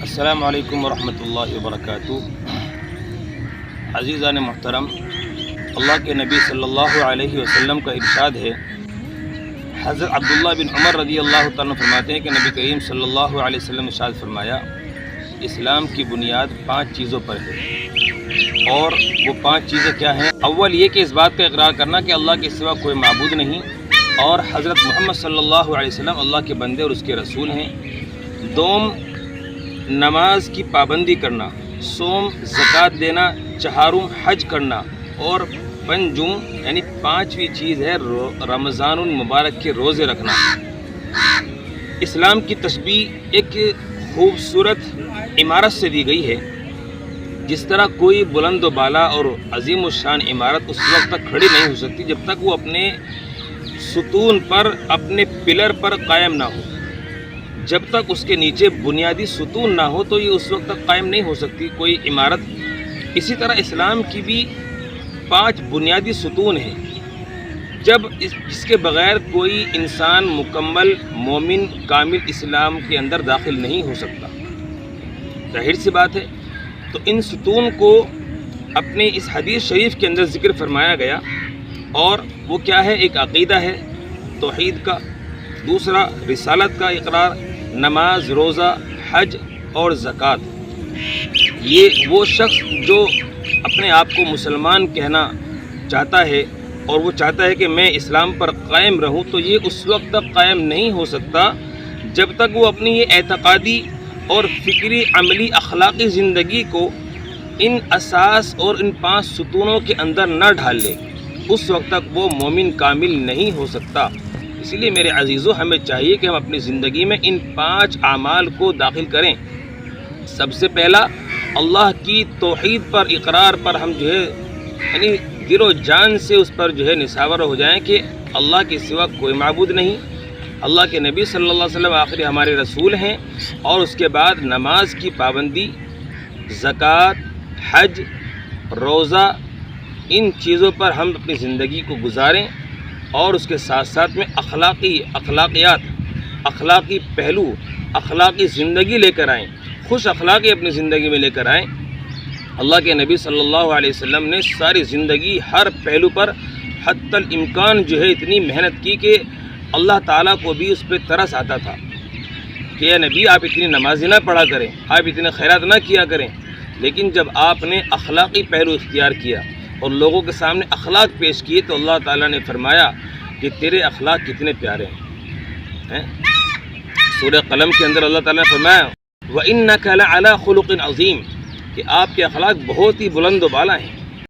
السلام علیکم ورحمۃ اللہ وبرکاتہ۔ عزیزان محترم، اللہ کے نبی صلی اللہ علیہ وسلم کا ارشاد ہے، حضرت عبداللہ بن عمر رضی اللہ تعالیٰ فرماتے ہیں کہ نبی کریم صلی اللہ علیہ وسلم نے ارشاد فرمایا، اسلام کی بنیاد 5 چیزوں پر ہے، اور وہ 5 چیزیں کیا ہیں؟ اول یہ کہ اس بات کا اقرار کرنا کہ اللہ کے سوا کوئی معبود نہیں، اور حضرت محمد صلی اللہ علیہ وسلم اللہ کے بندے اور اس کے رسول ہیں۔ دوم، نماز کی پابندی کرنا، سوم زکوٰۃ دینا، چہارم حج کرنا، اور پنجم یعنی 5ویں چیز ہے رمضان المبارک کے روزے رکھنا۔ اسلام کی تشبیہ ایک خوبصورت عمارت سے دی گئی ہے۔ جس طرح کوئی بلند و بالا اور عظیم الشان عمارت اس وقت تک کھڑی نہیں ہو سکتی جب تک وہ اپنے ستون پر، اپنے پلر پر قائم نہ ہو، جب تک اس کے نیچے بنیادی ستون نہ ہو تو یہ اس وقت تک قائم نہیں ہو سکتی کوئی عمارت۔ اسی طرح اسلام کی بھی 5 بنیادی ستون ہیں، جب اس کے بغیر کوئی انسان مکمل مومن کامل اسلام کے اندر داخل نہیں ہو سکتا۔ ظاہر سی بات ہے، تو ان ستون کو اپنے اس حدیث شریف کے اندر ذکر فرمایا گیا، اور وہ کیا ہے؟ ایک عقیدہ ہے توحید کا، دوسرا رسالت کا اقرار، نماز، روزہ، حج اور زکوٰۃ۔ یہ وہ شخص جو اپنے آپ کو مسلمان کہنا چاہتا ہے اور وہ چاہتا ہے کہ میں اسلام پر قائم رہوں، تو یہ اس وقت تک قائم نہیں ہو سکتا جب تک وہ اپنی یہ اعتقادی اور فکری، عملی، اخلاقی زندگی کو ان اساس اور ان 5 ستونوں کے اندر نہ ڈھال لے، اس وقت تک وہ مومن کامل نہیں ہو سکتا۔ اسی لیے میرے عزیزوں، ہمیں چاہیے کہ ہم اپنی زندگی میں ان 5 اعمال کو داخل کریں۔ سب سے پہلا، اللہ کی توحید پر، اقرار پر ہم یعنی دل و جان سے اس پر نصاور ہو جائیں کہ اللہ کے سوا کوئی معبود نہیں، اللہ کے نبی صلی اللہ علیہ وسلم آخری ہمارے رسول ہیں، اور اس کے بعد نماز کی پابندی، زکوٰۃ، حج، روزہ، ان چیزوں پر ہم اپنی زندگی کو گزاریں، اور اس کے ساتھ ساتھ میں اخلاقیات، اخلاقی پہلو، اخلاقی زندگی لے کر آئیں، خوش اخلاقی اپنی زندگی میں لے کر آئیں۔ اللہ کے نبی صلی اللہ علیہ وسلم نے ساری زندگی ہر پہلو پر حتی الامکان اتنی محنت کی کہ اللہ تعالیٰ کو بھی اس پہ ترس آتا تھا کہ اے نبی، آپ اتنی نمازیں نہ پڑھا کریں، آپ اتنے خیرات نہ کیا کریں، لیکن جب آپ نے اخلاقی پہلو اختیار کیا اور لوگوں کے سامنے اخلاق پیش کیے تو اللہ تعالیٰ نے فرمایا کہ تیرے اخلاق کتنے پیارے ہیں۔ سورہ قلم کے اندر اللہ تعالیٰ نے فرمایا وَإِنَّكَ لَعَلَىٰ خُلُقٍ عَظِيمٍ، کہ آپ کے اخلاق بہت ہی بلند و بالا ہیں۔